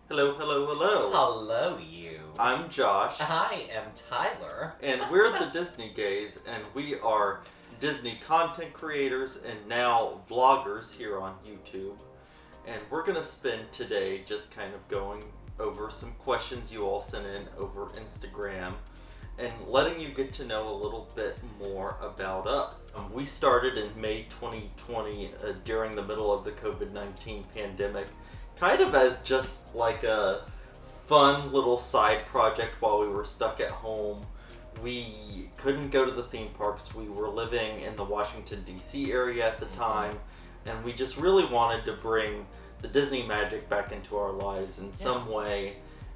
Hello, hello, hello. Hello, you. I'm Josh. I am Tyler. And we're the Disney Gays, and we are Disney content creators and now vloggers here on YouTube. And we're going to spend today just kind of going over some questions you all sent in over Instagram and letting you get to know a little bit more about us. We started in May 2020 during the middle of the COVID-19 pandemic, kind of as just like a fun little side project while we were stuck at home. We couldn't go to the theme parks. We were living in the Washington, D.C. area at the time, and we just really wanted to bring the Disney magic back into our lives in some way.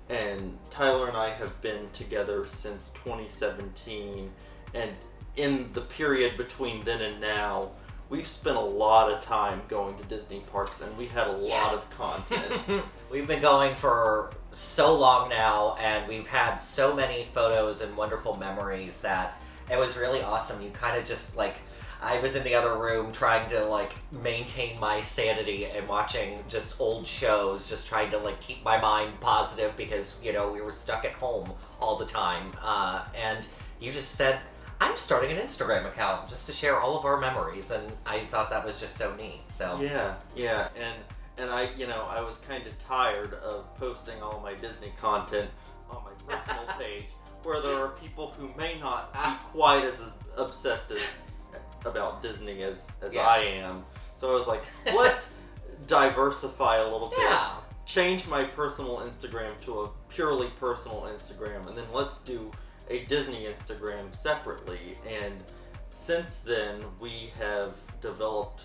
And Tyler and I have been together since 2017, and in the period between then and now, we've spent a lot of time going to Disney parks, and we had a lot of content. We've been going for so long now, and we've had so many photos and wonderful memories that it was really awesome. You kind of just I was in the other room trying to maintain my sanity and watching just old shows, just trying to keep my mind positive because, we were stuck at home all the time. And you just said, I'm starting an Instagram account just to share all of our memories, and I thought that was just so neat. So yeah, and I was kind of tired of posting all my Disney content on my personal page, where there are people who may not be quite as obsessed about Disney as I am. So I was like, let's diversify a little bit. Change my personal Instagram to a purely personal Instagram, and then let's do a Disney Instagram separately. And since then, we have developed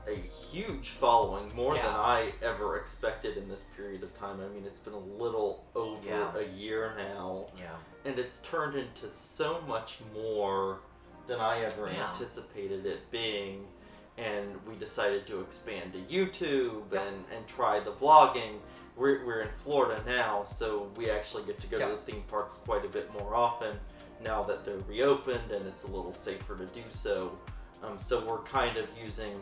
a huge following, more than I ever expected in this period of time. I mean, it's been a little over a year now, and it's turned into so much more than I ever anticipated it being. And we decided to expand to YouTube and try the vlogging. We're in Florida now, so we actually get to go to the theme parks quite a bit more often now that they're reopened, and it's a little safer to do so. So we're kind of using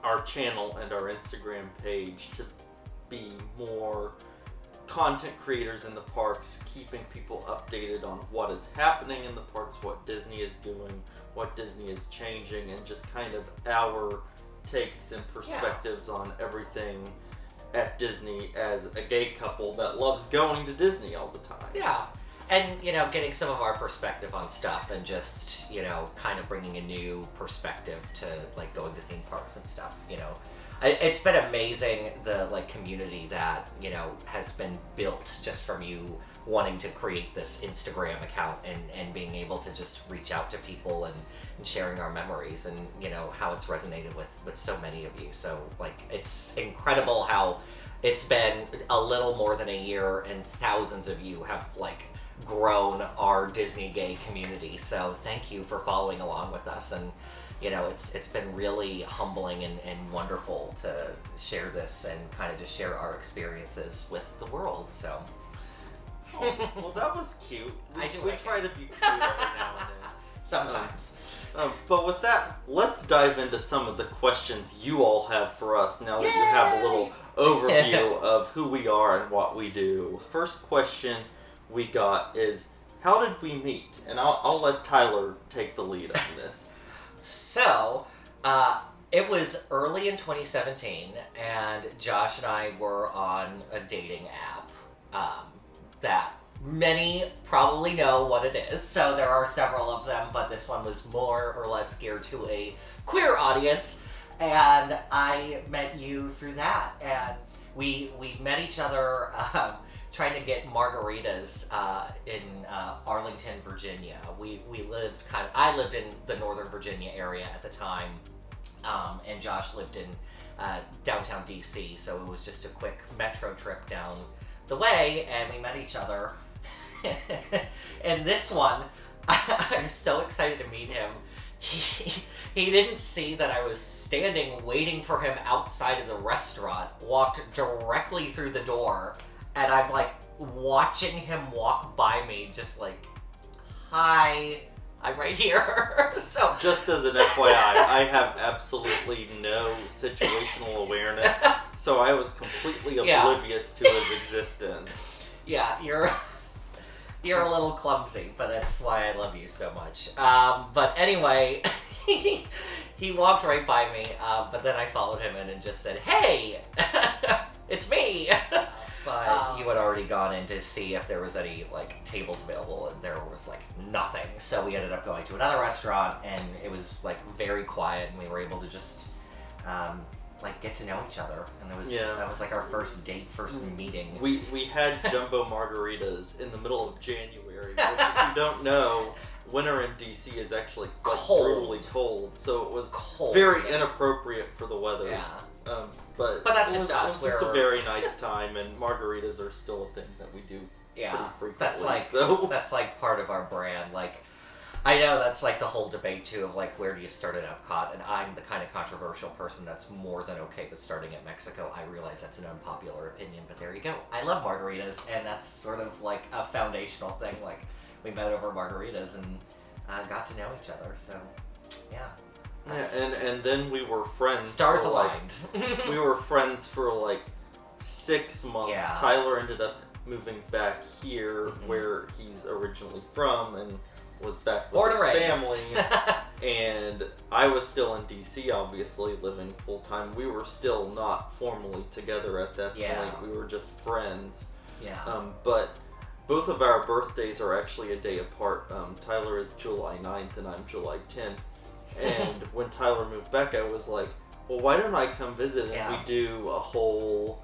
our channel and our Instagram page to be more content creators in the parks, keeping people updated on what is happening in the parks, what Disney is doing, what Disney is changing, and just kind of our takes and perspectives on everything at Disney as a gay couple that loves going to Disney all the time. Yeah. And, getting some of our perspective on stuff and just, kind of bringing a new perspective to, going to theme parks and stuff, It's been amazing, the, community that, has been built just from you wanting to create this Instagram account and being able to just reach out to people and sharing our memories and, how it's resonated with so many of you. So, it's incredible how it's been a little more than a year and thousands of you have, grown our Disney gay community. So thank you for following along with us, and it's been really humbling and wonderful to share this and kind of just share our experiences with the world. So well, that was cute. We try to be cute every now and then. Sometimes. But with that, let's dive into some of the questions you all have for us now that you have a little overview of who we are and what we do. First question we got is, how did we meet? And I'll let Tyler take the lead on this. So, it was early in 2017, and Josh and I were on a dating app that many probably know what it is. So there are several of them, but this one was more or less geared to a queer audience, and I met you through that. And we met each other trying to get margaritas in Arlington, Virginia. We lived I lived in the Northern Virginia area at the time, and Josh lived in downtown DC, so it was just a quick metro trip down the way, and we met each other. And this one, I'm so excited to meet him. He didn't see that I was standing waiting for him outside of the restaurant, walked directly through the door, and I'm watching him walk by me, just hi, I'm right here. So just as an FYI, I have absolutely no situational awareness. So I was completely Yeah. oblivious to his existence. Yeah, you're a little clumsy, but that's why I love you so much. But anyway, he walked right by me, but then I followed him in and just said, "Hey, it's me." But you had already gone in to see if there was any like tables available, and there was like nothing. So we ended up going to another restaurant, and it was like very quiet, and we were able to just like get to know each other, and that was like our first date, first meeting. We had jumbo margaritas in the middle of January, which if you don't know, winter in DC is actually brutally cold, so it was very inappropriate for the weather. Yeah. But that's just us. It was just a very nice time, and margaritas are still a thing that we do pretty frequently. That's like part of our brand. Like, I know that's like the whole debate too of like, where do you start at EPCOT? And I'm the kind of controversial person that's more than okay with starting at Mexico. I realize that's an unpopular opinion, but there you go. I love margaritas, and that's sort of like a foundational thing. Like, we met over margaritas and got to know each other. So, yeah. And then we were friends. Stars for aligned. we were friends for like 6 months. Yeah. Tyler ended up moving back here, where he's originally from, and was back with his family. And I was still in DC, obviously, living full time. We were still not formally together at that point. We were just friends. Yeah. But both of our birthdays are actually a day apart. Tyler is July 9th and I'm July 10th. And when Tyler moved back, I was like, well, why don't I come visit and we do a whole,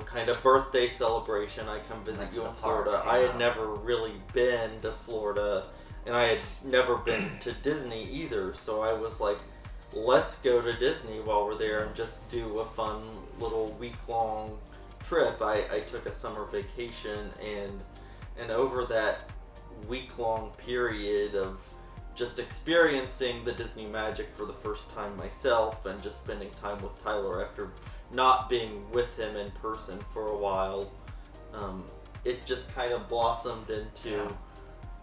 kind of birthday celebration. I come visit you in Florida. Parks, I had never really been to Florida, and I had never been to Disney either. So I was like, let's go to Disney while we're there and just do a fun little week-long trip. I took a summer vacation, and over that week-long period of just experiencing the Disney magic for the first time myself, and just spending time with Tyler after not being with him in person for a while, it just kind of blossomed into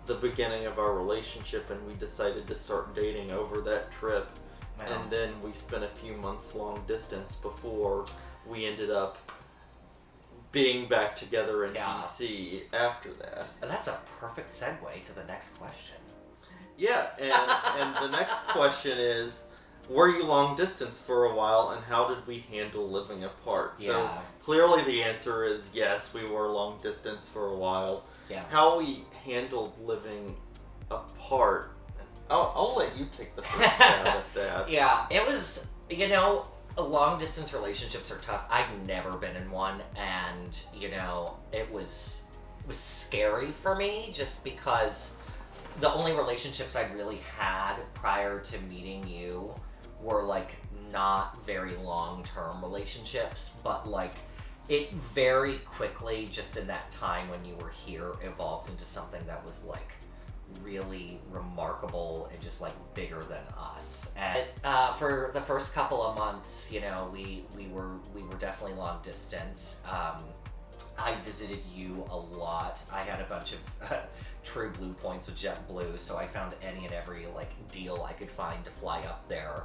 the beginning of our relationship, and we decided to start dating over that trip. And then we spent a few months long distance before we ended up being back together in DC after that. And that's a perfect segue to the next question. Yeah, and the next question is, were you long distance for a while, and how did we handle living apart? So clearly the answer is yes, we were long distance for a while. Yeah. How we handled living apart, I'll let you take the first stab at that. Yeah, it was, long distance relationships are tough. I've never been in one, and, it was scary for me just because the only relationships I really had prior to meeting you were like not very long-term relationships, but like it very quickly, just in that time when you were here, evolved into something that was like really remarkable and just like bigger than us. And for the first couple of months, we were definitely long distance. I visited you a lot. I had a bunch of True Blue points with JetBlue, so I found any and every like deal I could find to fly up there,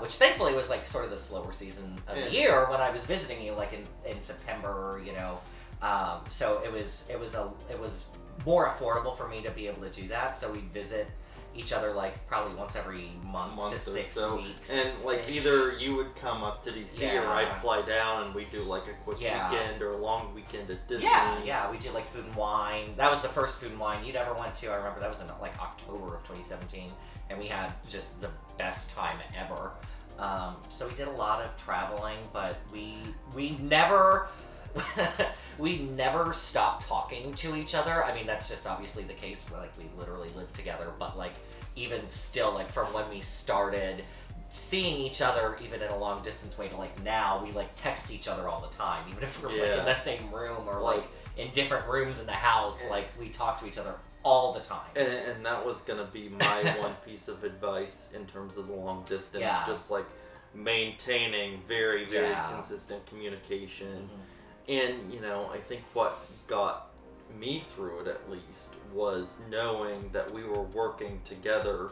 which thankfully was like sort of the slower season of the year when I was visiting you, like in September, so it was more affordable for me to be able to do that. So we'd visit each other like probably once every month to 6 weeks. And like either you would come up to DC or I'd fly down, and we'd do like a quick weekend or a long weekend at Disney. Yeah, we did like Food and Wine. That was the first Food and Wine you'd ever went to. I remember that was in like October of 2017, and we had just the best time ever. So we did a lot of traveling, but we never stopped talking to each other. I mean, that's just obviously the case where like we literally lived together, but like even still, like from when we started seeing each other, even in a long distance way, to like now, we like text each other all the time, even if we're like in the same room or like in different rooms in the house, like we talk to each other all the time. And that was gonna be my one piece of advice in terms of the long distance, just like maintaining very, very consistent communication. And, I think what got me through it, at least, was knowing that we were working together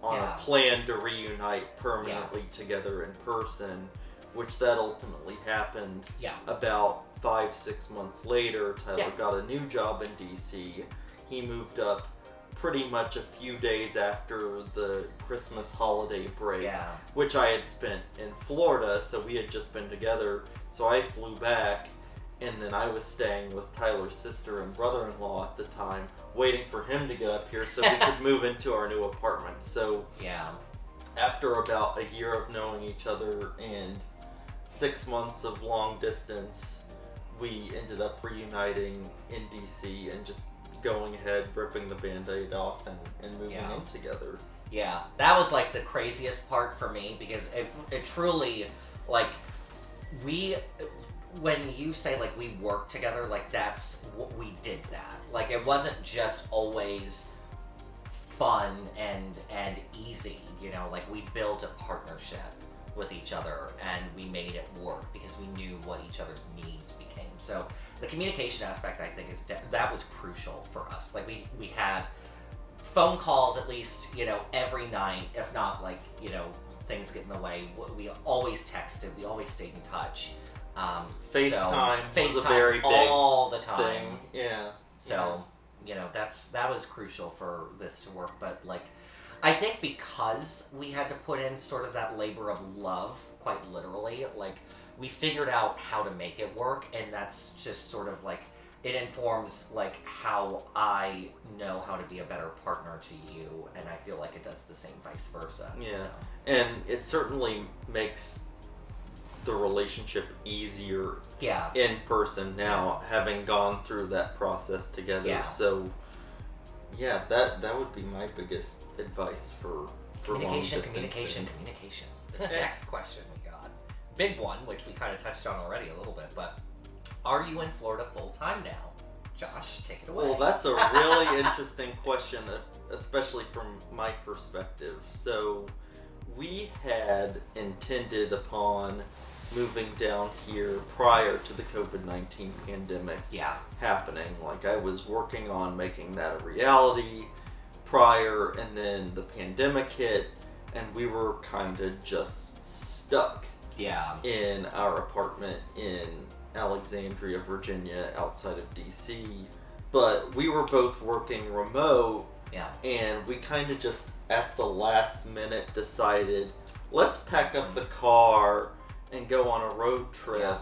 on a plan to reunite permanently together in person, which that ultimately happened. Yeah. About 5-6 months later, Tyler Yeah. got a new job in DC. He moved up pretty much a few days after the Christmas holiday break, Yeah. which I had spent in Florida, so we had just been together. So I flew back, and then I was staying with Tyler's sister and brother-in-law at the time, waiting for him to get up here so we could move into our new apartment. So Yeah. after about a year of knowing each other and 6 months of long distance, we ended up reuniting in DC and just going ahead, ripping the Band-Aid off and moving in together. Yeah, that was like the craziest part for me, because it truly, like, when you say like we worked together, like that's what we did that. Like it wasn't just always fun and easy, you know, like we built a partnership with each other and we made it work because we knew what each other's needs became. So the communication aspect, I think, that was crucial for us. Like we had phone calls at least, you know, every night, if not like, you know, things get in the way. We always texted, we always stayed in touch. FaceTime was a very big all the time thing. Yeah. So, you know, that was crucial for this to work. But like, I think because we had to put in sort of that labor of love, quite literally, like we figured out how to make it work, and that's just sort of like, it informs like how I know how to be a better partner to you, and I feel like it does the same vice versa. Yeah. So. And it certainly makes the relationship easier in person now, having gone through that process together. Yeah. So yeah, that would be my biggest advice for communication. long-distance. Communication. Next question we got. Big one, which we kind of touched on already a little bit, but are you in Florida full time now? Josh, take it away. Well, that's a really interesting question, especially from my perspective. So we had intended upon moving down here prior to the COVID-19 pandemic happening. Like I was working on making that a reality prior, and then the pandemic hit and we were kind of just stuck in our apartment in Alexandria, Virginia, outside of DC. But we were both working remote, and we kind of just at the last minute decided, let's pack up the car and go on a road trip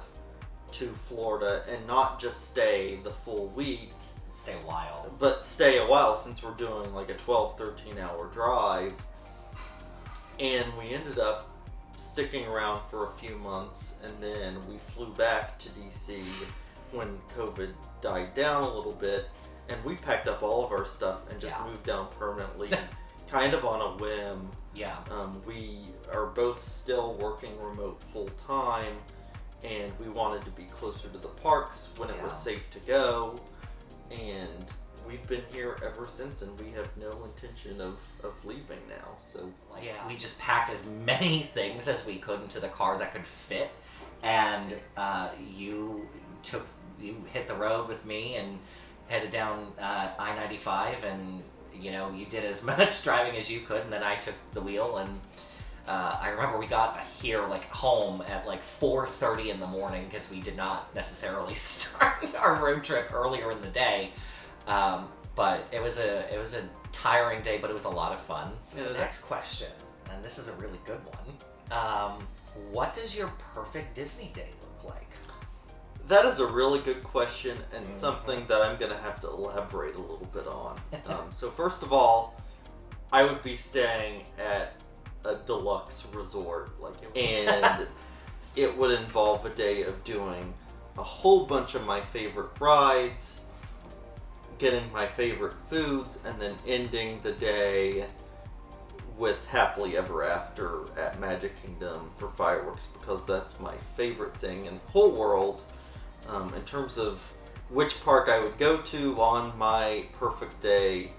to Florida, and not just stay the full week. Stay a while. But stay a while, since we're doing like a 12-13 hour drive. And we ended up sticking around for a few months, and then we flew back to DC when COVID died down a little bit, and we packed up all of our stuff and just moved down permanently, kind of on a whim. We are both still working remote full time, and we wanted to be closer to the parks when it was safe to go, and we've been here ever since, and we have no intention of leaving now. So we just packed as many things as we could into the car that could fit, and you hit the road with me and headed down I-95, and you know, you did as much driving as you could, and then I took the wheel. And I remember we got here like home at like 4:30 in the morning, because we did not necessarily start our road trip earlier in the day. But it was a tiring day, but it was a lot of fun. So the next question, and this is a really good one. What does your perfect Disney day look like? That is a really good question, and something that I'm going to have to elaborate a little bit on. So first of all, I would be staying at a deluxe resort, and it would involve a day of doing a whole bunch of my favorite rides, getting my favorite foods, and then ending the day with Happily Ever After at Magic Kingdom for fireworks, because that's my favorite thing in the whole world. In terms of which park I would go to on my perfect day,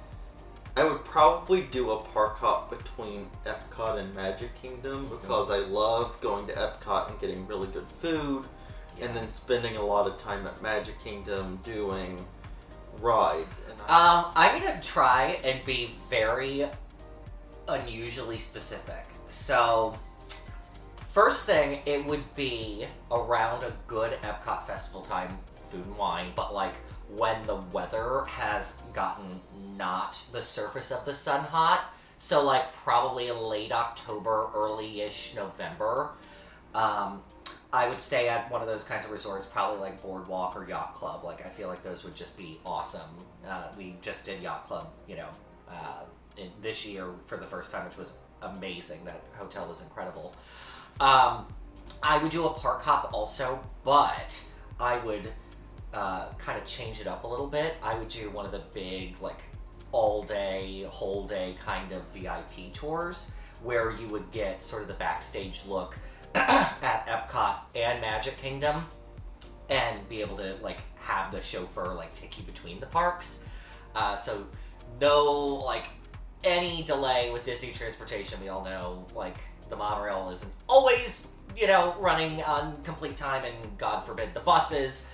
I would probably do a park hop between EPCOT and Magic Kingdom, because I love going to EPCOT and getting really good food, and then spending a lot of time at Magic Kingdom doing rides. And I'm gonna try and be very unusually specific. So First thing, it would be around a good Epcot festival time food and wine, but like when the weather has gotten not the surface of the sun hot. So like probably late October, early-ish November. I would stay at one of those kinds of resorts, probably like Boardwalk or Yacht Club. Like I feel like those would just be awesome. We just did Yacht Club, this year for the first time, which was amazing. That hotel was incredible. I would do a park hop also, but I would kind of change it up a little bit. I would do one of the big, like, all-day, whole-day kind of VIP tours where you would get sort of the backstage look at Epcot and Magic Kingdom and be able to, like, have the chauffeur, like, take you between the parks. So no, like, any delay with Disney transportation. We all know, like, the monorail isn't always, running on complete time, and God forbid the buses.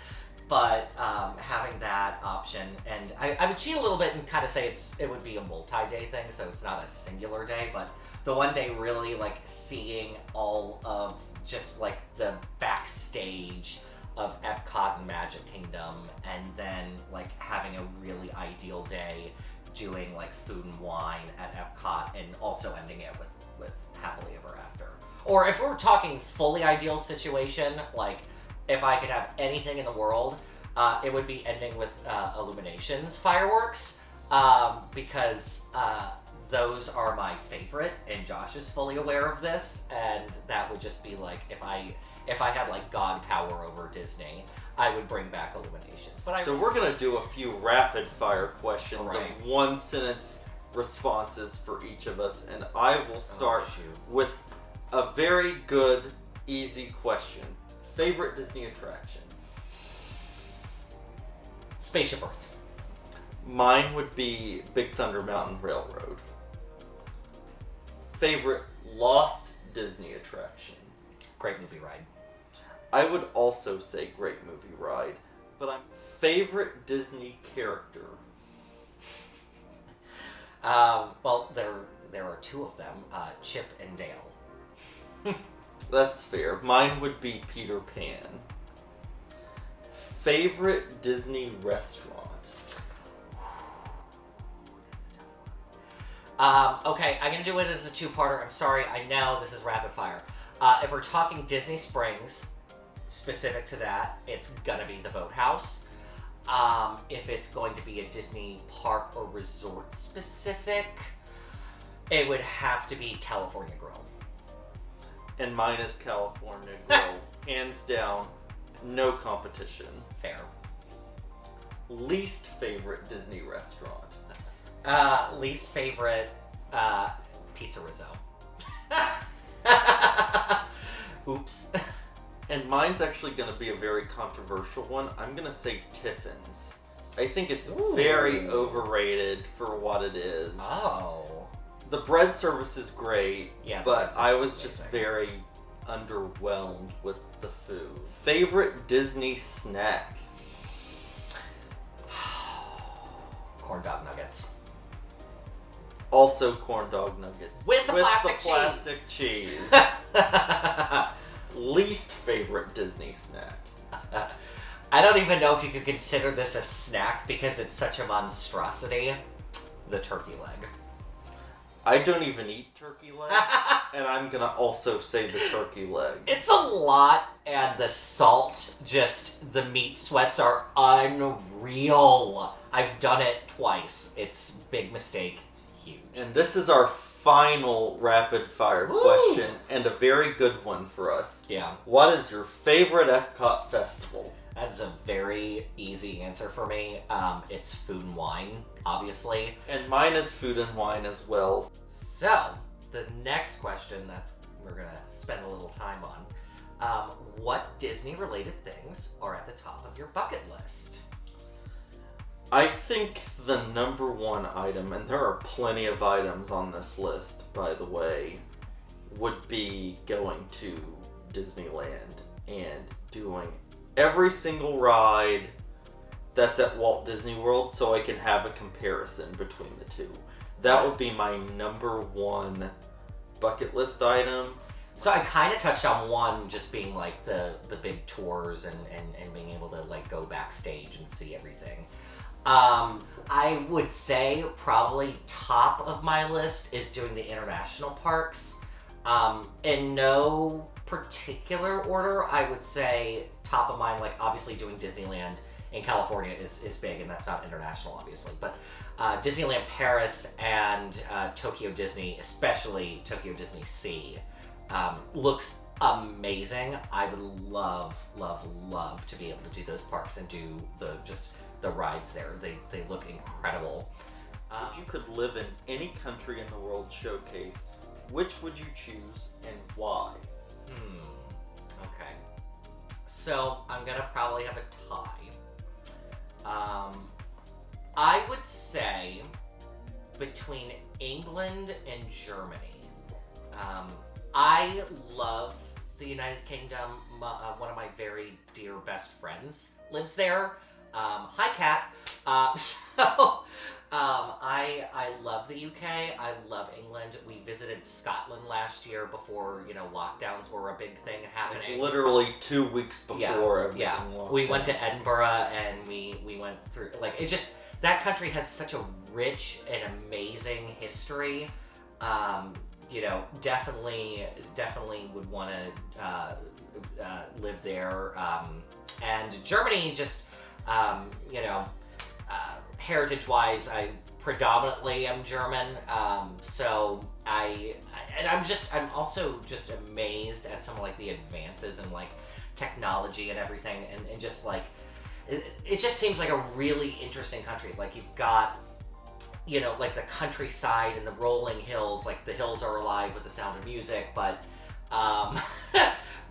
But having that option, and I would cheat a little bit and kind of say it would be a multi-day thing, so it's not a singular day, but the one day really like seeing all of just like the backstage of Epcot and Magic Kingdom, and then like having a really ideal day doing like food and wine at Epcot, and also ending it with happily ever after. Or if we're talking fully ideal situation, like if I could have anything in the world, it would be ending with Illuminations fireworks, because those are my favorite, and Josh is fully aware of this, and that would just be like, if I had like God power over Disney, I would bring back Illuminations. So we're gonna do a few rapid fire questions Right. of 1-sentence responses for each of us, and I will start with a very good, easy question. Favorite Disney attraction? Spaceship Earth. Mine would be Big Thunder Mountain Railroad. Favorite Lost Disney attraction? Great movie ride. I would also say Great Movie Ride, but I'm favorite Disney character. Well, there are two of them, Chip and Dale. That's fair. Mine would be Peter Pan. Favorite Disney restaurant? Okay, I'm gonna do it as a two-parter. I'm sorry, I know this is rapid fire. If we're talking Disney Springs, specific to that, it's gonna be the Boathouse. If it's going to be a Disney park or resort specific, it would have to be California Grill. And mine is California Grill. Hands down, no competition. Fair. Least favorite Disney restaurant? Least favorite, Pizza Rizzo. Oops. And mine's actually going to be a very controversial one. I'm going to say Tiffin's. I think it's very overrated for what it is. Oh. The bread service is great, Yeah, but I was just very underwhelmed with the food. Favorite Disney snack? Corn dog nuggets. Also corn dog nuggets. With the plastic cheese. Least favorite Disney snack? I don't even know if you could consider this a snack because it's such a monstrosity. The turkey leg. I don't even eat turkey legs, and I'm gonna also say the turkey leg. It's a lot, and the salt, the meat sweats are unreal. I've done it twice. It's big mistake, huge. And this is our final rapid fire question, and a very good one for us. Yeah. What is your favorite Epcot festival? That's a very easy answer for me. It's Food and Wine, obviously. And mine is Food and Wine as well. So, the next question we're going to spend a little time on. What Disney-related things are at the top of your bucket list? I think the number one item, and there are plenty of items on this list, by the way, would be going to Disneyland and doing every single ride that's at Walt Disney World so I can have a comparison between the two. That would be my number one bucket list item. So I kind of touched on one, just being like the big tours and being able to like go backstage and see everything. I would say probably top of my list is doing the international parks. In no particular order, I would say top of mind, like obviously doing Disneyland in California is big, and that's not international, obviously. But Disneyland Paris and Tokyo Disney, especially Tokyo Disney Sea, looks amazing. I would love to be able to do those parks and do the rides there. They look incredible. If you could live in any country in the World Showcase, which would you choose and why? Okay. So I'm gonna probably have a tie. I would say between England and Germany. I love the United Kingdom. One of my very dear best friends lives there. Hi, Kat. I love the UK. I love England. We visited Scotland last year before, lockdowns were a big thing happening. Like literally 2 weeks before everything locked We down. went to Edinburgh and we went through, that country has such a rich and amazing history. Definitely would want to live there. And Germany, just, heritage-wise, I predominantly am German. I'm also just amazed at some of the advances in technology and everything, and just it just seems like a really interesting country. You've got, the countryside and the rolling hills, the hills are alive with the sound of music, but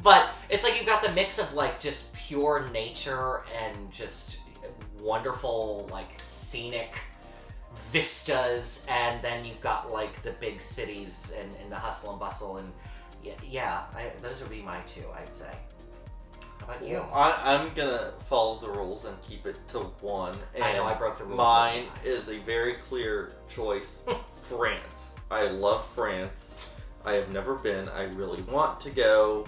but it's you've got the mix of just pure nature and just wonderful scenic vistas, and then you've got the big cities and the hustle and bustle, and those would be my two, I'd say. How about you? I'm gonna follow the rules and keep it to one. And I know I broke the rules. Mine is a very clear choice. France. I love France. I have never been. I really want to go.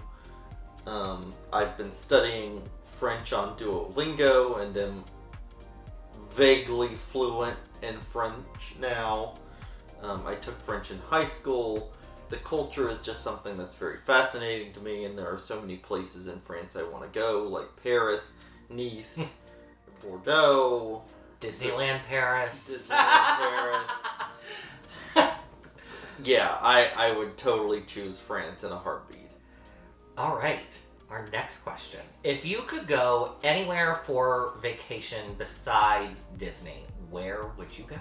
I've been studying French on Duolingo and am vaguely fluent in French now. I took French in high school. The culture is just something that's very fascinating to me, and there are so many places in France I want to go, like Paris, Nice, Bordeaux, Disneyland Paris. Yeah, I would totally choose France in a heartbeat. All right, our next question. If you could go anywhere for vacation besides Disney, where would you go?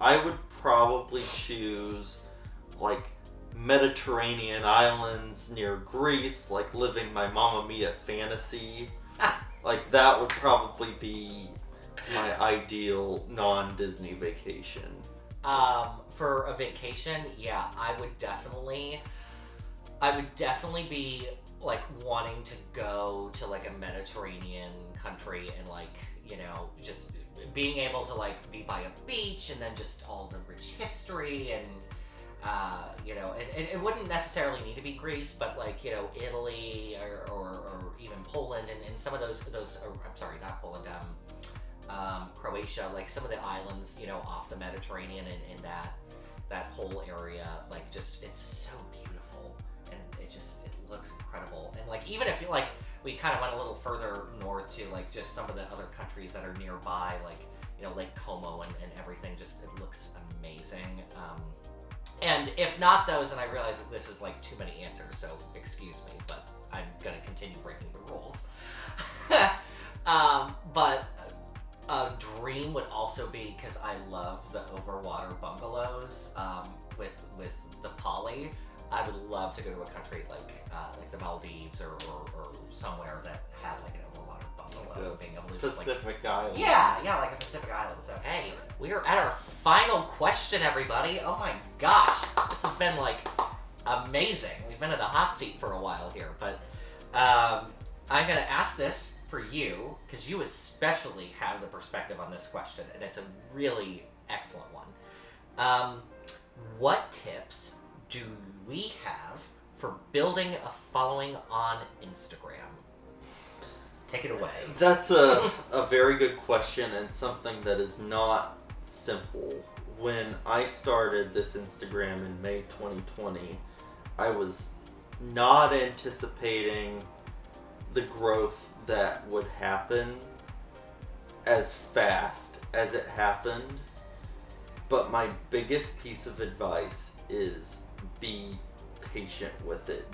I would probably choose Mediterranean islands near Greece, living my Mamma Mia fantasy. That would probably be my ideal non-Disney vacation. For a vacation, I would definitely be wanting to go to a Mediterranean country and just being able to be by a beach, and then just all the rich history, and and it wouldn't necessarily need to be Greece, but Italy or even Poland, and some of those I'm sorry, not Poland, Croatia, some of the islands, off the Mediterranean, and in that whole area, it's so beautiful, and it looks incredible. And even if we kind of went a little further north to just some of the other countries that are nearby, Lake Como and everything, just it looks amazing. And if not those, and I realize that this is too many answers, so excuse me, but I'm gonna continue breaking the rules. But a dream would also be, because I love the overwater bungalows with the poly. I would love to go to a country like the Maldives or somewhere that had an overwater bungalow, being able to Pacific Island. Yeah, a Pacific Island. So hey, we are at our final question, everybody. Oh my gosh, this has been amazing. We've been in the hot seat for a while here, but I'm gonna ask this for you, because you especially have the perspective on this question, and it's a really excellent one. What tips do we have for building a following on Instagram? Take it away. That's a very good question, and something that is not simple. When I started this Instagram in May 2020, I was not anticipating the growth that would happen as fast as it happened. But my biggest piece of advice is be patient with it.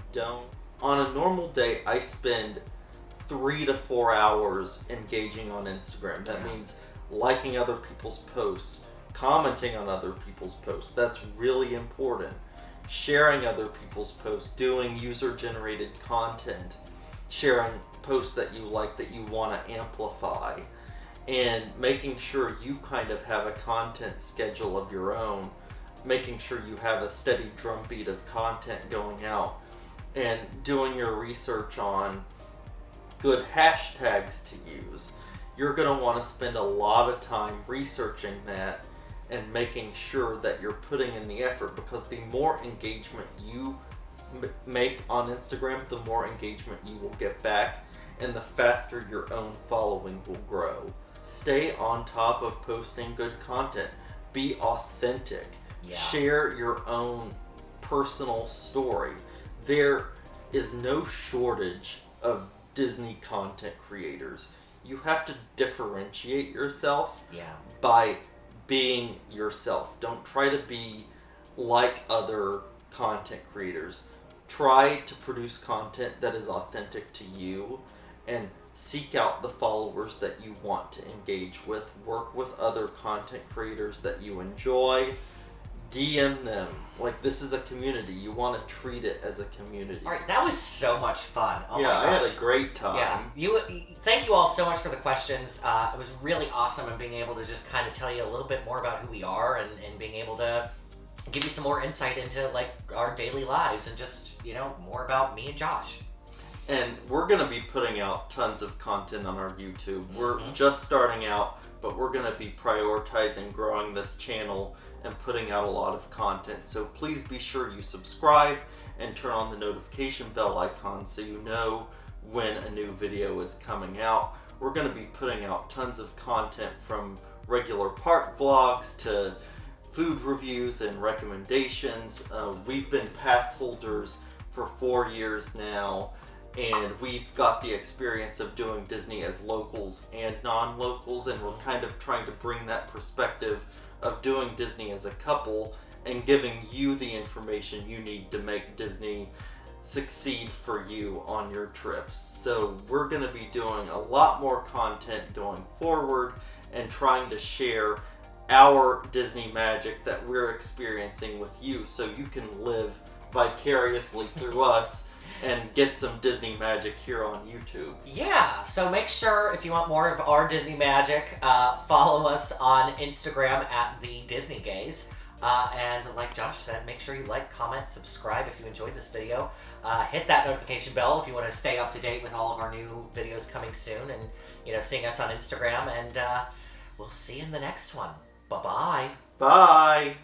On a normal day, I spend 3 to 4 hours engaging on Instagram. That means liking other people's posts, commenting on other people's posts. That's really important. Sharing other people's posts, doing user-generated content, sharing posts that you like that you want to amplify, and making sure you kind of have a content schedule of your own, making sure you have a steady drumbeat of content going out, and doing your research on good hashtags to use. You're going to want to spend a lot of time researching that and making sure that you're putting in the effort, because the more engagement you make on Instagram, the more engagement you will get back, and the faster your own following will grow. Stay on top of posting good content. Be authentic. Share your own personal story. There is no shortage of Disney content creators. You have to differentiate yourself by being yourself. Don't try to be like other content creators. Try to produce content that is authentic to you, and seek out the followers that you want to engage with. Work with other content creators that you enjoy. DM them. Like, this is a community. You want to treat it as a community. All right, that was so much fun. Oh yeah, my gosh. I had a great time. Yeah, thank you all so much for the questions. It was really awesome, and being able to just kind of tell you a little bit more about who we are, and being able to give you some more insight into like our daily lives, and just, you know, more about me and Josh. And we're going to be putting out tons of content on our YouTube. We're just starting out, but we're going to be prioritizing growing this channel and putting out a lot of content. So please be sure you subscribe and turn on the notification bell icon so you know when a new video is coming out. We're going to be putting out tons of content, from regular park vlogs to food reviews and recommendations. We've been pass holders for 4 years now, and we've got the experience of doing Disney as locals and non-locals, and we're kind of trying to bring that perspective of doing Disney as a couple and giving you the information you need to make Disney succeed for you on your trips. So we're going to be doing a lot more content going forward and trying to share our Disney magic that we're experiencing with you, so you can live vicariously through us and get some Disney magic here on YouTube. Yeah, so make sure, if you want more of our Disney magic, follow us on Instagram at The Disney Gaze. And like Josh said, make sure you like, comment, subscribe if you enjoyed this video. Hit that notification bell if you want to stay up to date with all of our new videos coming soon, and, you know, seeing us on Instagram. And we'll see you in the next one. Bye-bye. Bye.